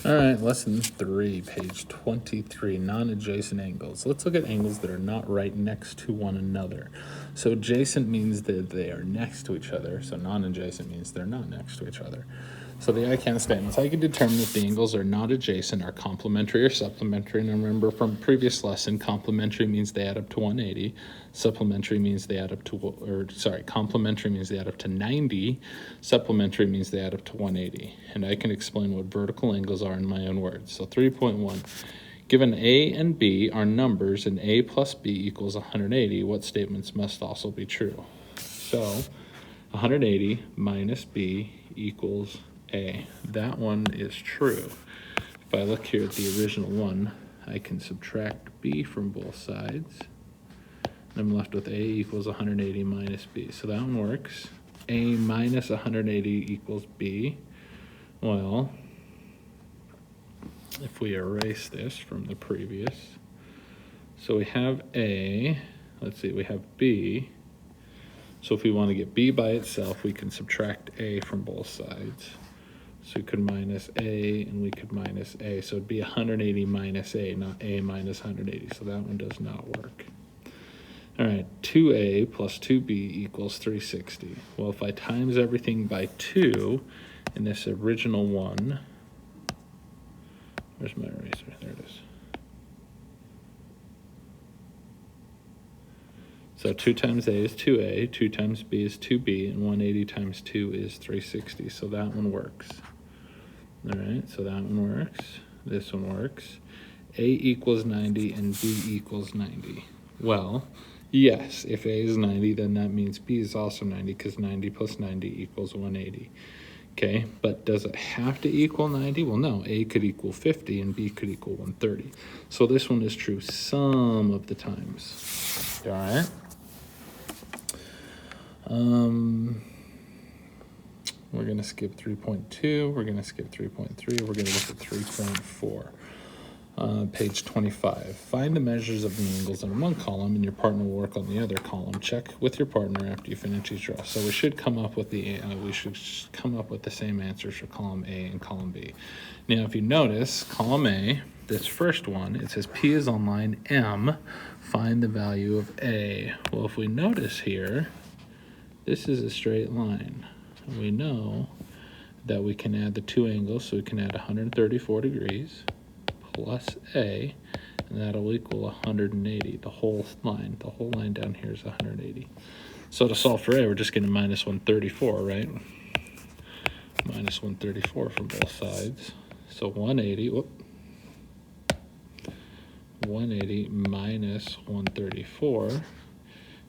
All right, lesson 3, page 23, non-adjacent angles. Let's look at angles that are not right next to one another. So adjacent means that they are next to each other, so non-adjacent means they're not next to each other. So the I can statements, I can determine if the angles are not adjacent, are complementary or supplementary. And remember from previous lesson, complementary means they add up to 180. Supplementary means they add up to, complementary means they add up to 90. Supplementary means they add up to 180. And I can explain what vertical angles are in my own words. So 3.1, given A and B are numbers and A plus B equals 180, what statements must also be true? So 180 minus B equals A. That one is true. If I look here at the original one, I can subtract B from both sides. I'm left with A equals 180 minus B. So that one works. A minus 180 equals B. Well, if we erase this from the previous, so we have A, let's see, we have B. So if we want to get B by itself, we can subtract A from both sides. So we could minus A and we could minus A. So it'd be 180 minus A, not A minus 180. So that one does not work. All right, 2A plus 2B equals 360. Well, if I times everything by 2 in this original one, where's my eraser? There it is. So 2 times A is 2A, 2 times B is 2B, and 180 times 2 is 360. So that one works. All right, so that one works. This one works. A equals 90 and B equals 90. Well, yes, if A is 90, then that means B is also 90 because 90 plus 90 equals 180. Okay, but does it have to equal 90? Well, no, A could equal 50 and B could equal 130. So this one is true some of the times. All right. We're going to skip 3.2. We're going to skip 3.3. We're going to look at 3.4. Page 25. Find the measures of the angles in one column and your partner will work on the other column. Check with your partner after you finish each row. So we should come up with the same answers for column A and column B. Now if you notice, column A, this first one, it says P is on line M. Find the value of A. Well, if we notice here, this is a straight line. And we know that we can add the two angles, so we can add 134 degrees plus A, and that'll equal 180. The whole line down here is 180. So to solve for A, we're just going to minus 134, right? Minus 134 from both sides. So 180 minus 134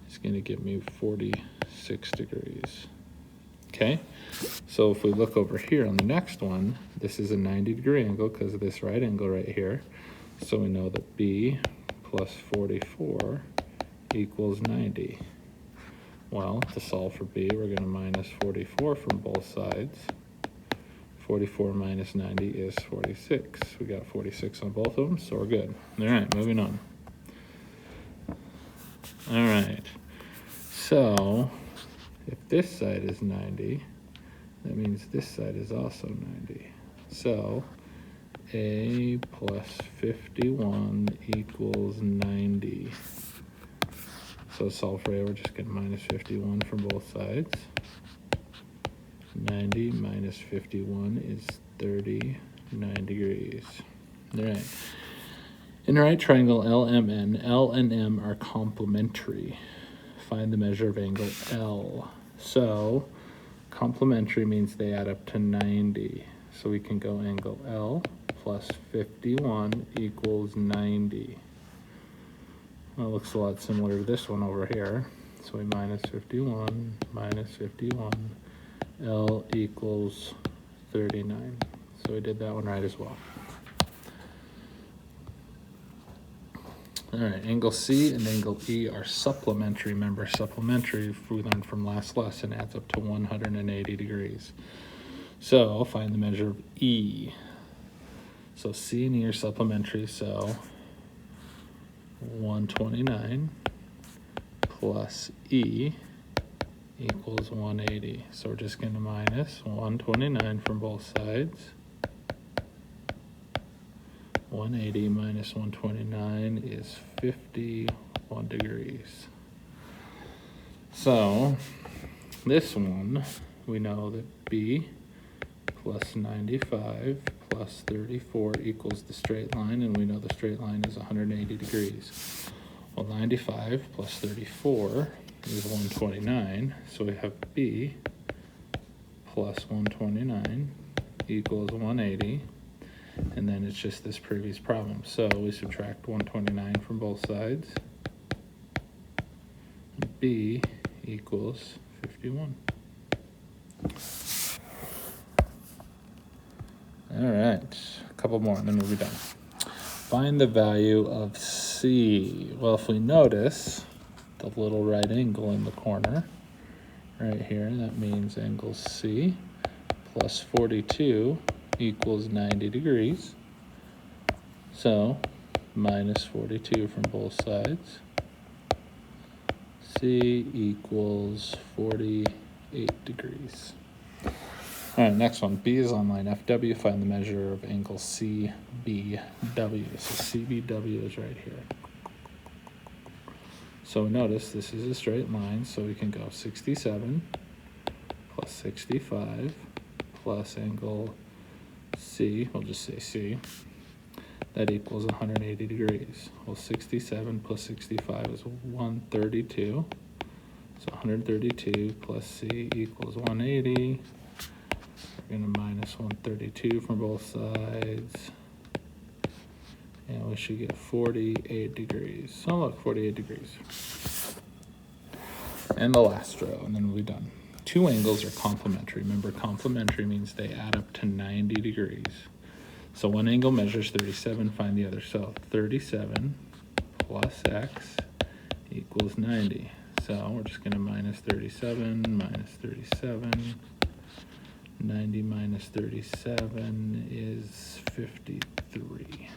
is going to give me 46 degrees. Okay, so if we look over here on the next one, this is a 90-degree angle because of this right angle right here. So we know that B plus 44 equals 90. Well, to solve for B, we're going to minus 44 from both sides. 44 minus 90 is 46. We got 46 on both of them, so we're good. All right, moving on. All right, so if this side is 90, that means this side is also 90. So A plus 51 equals 90. So solve for A, we're just going to minus 51 from both sides. 90 minus 51 is 39 degrees. All right. In a right triangle LMN, L and M are complementary. Find the measure of angle L. So complementary means they add up to 90. So we can go angle L plus 51 equals 90. Well, it looks a lot similar to this one over here. So we minus 51, L equals 39. So we did that one right as well. All right, angle C and angle E are supplementary. Remember, supplementary, we learned from last lesson, adds up to 180 degrees. So find the measure of E. So C and E are supplementary, so 129 plus E equals 180. So we're just going to minus 129 from both sides. 180 minus 129 is 51 degrees. So this one, we know that B plus 95 plus 34 equals the straight line, and we know the straight line is 180 degrees. Well, 95 plus 34 is 129, so we have B plus 129 equals 180, and then it's just this previous problem. So we subtract 129 from both sides. B equals 51. All right, a couple more and then we'll be done. Find the value of C. Well, if we notice the little right angle in the corner right here, that means angle C plus 42 equals 90 degrees. So minus 42 from both sides. C equals 48 degrees. All right, next one. B is on line FW. Find the measure of angle CBW. So CBW is right here. So notice this is a straight line, so we can go 67 plus 65 plus angle C, we'll just say C, that equals 180 degrees. Well, 67 plus 65 is 132. So 132 plus C equals 180. We're going to minus 132 from both sides. And we should get 48 degrees. So look, 48 degrees. And the last row, and then we'll be done. Two angles are complementary. Remember, complementary means they add up to 90 degrees. So one angle measures 37, find the other. So 37 plus x equals 90. So we're just going to minus 37, minus 37. 90 minus 37 is 53.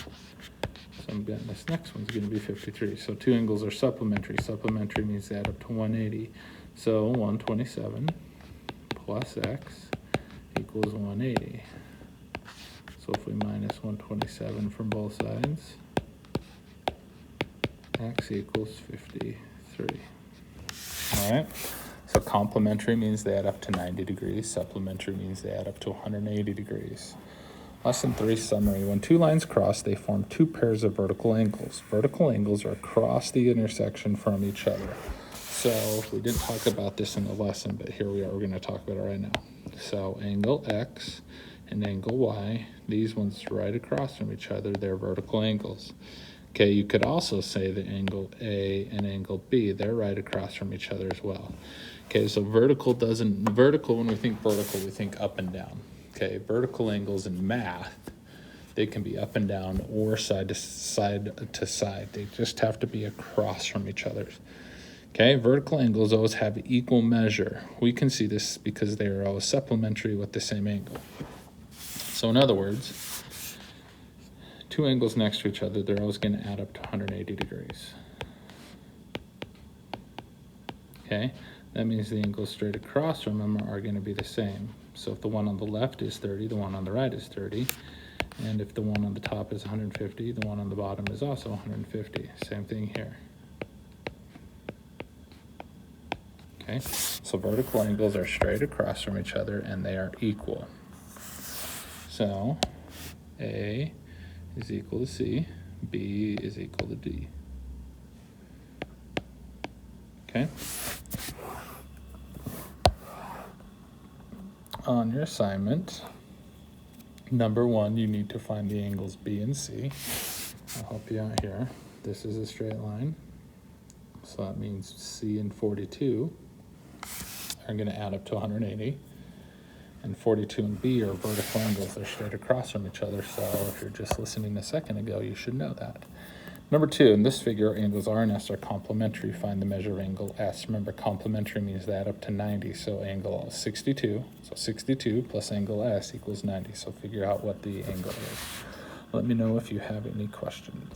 So I'm betting this next one's going to be 53. So two angles are supplementary. Supplementary means they add up to 180. So 127 plus x equals 180. So if we minus 127 from both sides, x equals 53. All right. So complementary means they add up to 90 degrees. Supplementary means they add up to 180 degrees. Lesson 3 summary. When two lines cross, they form two pairs of vertical angles. Vertical angles are across the intersection from each other. So we didn't talk about this in the lesson, but here we are. We're going to talk about it right now. So angle X and angle Y, these ones right across from each other, they're vertical angles. Okay, you could also say the angle A and angle B, they're right across from each other as well. Okay, so vertical, when we think vertical, we think up and down. Okay, vertical angles in math, they can be up and down or side to side. They just have to be across from each other. Okay, vertical angles always have equal measure. We can see this because they are always supplementary with the same angle. So in other words, two angles next to each other, they're always going to add up to 180 degrees. Okay, that means the angles straight across from them are going to be the same. So if the one on the left is 30, the one on the right is 30. And if the one on the top is 150, the one on the bottom is also 150. Same thing here. Okay, so vertical angles are straight across from each other and they are equal. So A is equal to C, B is equal to D. Okay? On your assignment, number 1, you need to find the angles B and C. I'll help you out here. This is a straight line, so that means C and 42 are going to add up to 180. And 42 and B are vertical angles. They're straight across from each other, so if you're just listening a second ago, you should know that. Number 2, in this figure, angles R and S are complementary. Find the measure of angle S. Remember, complementary means they add up to 90, so angle 62. So 62 plus angle S equals 90, so figure out what the angle is. Let me know if you have any questions.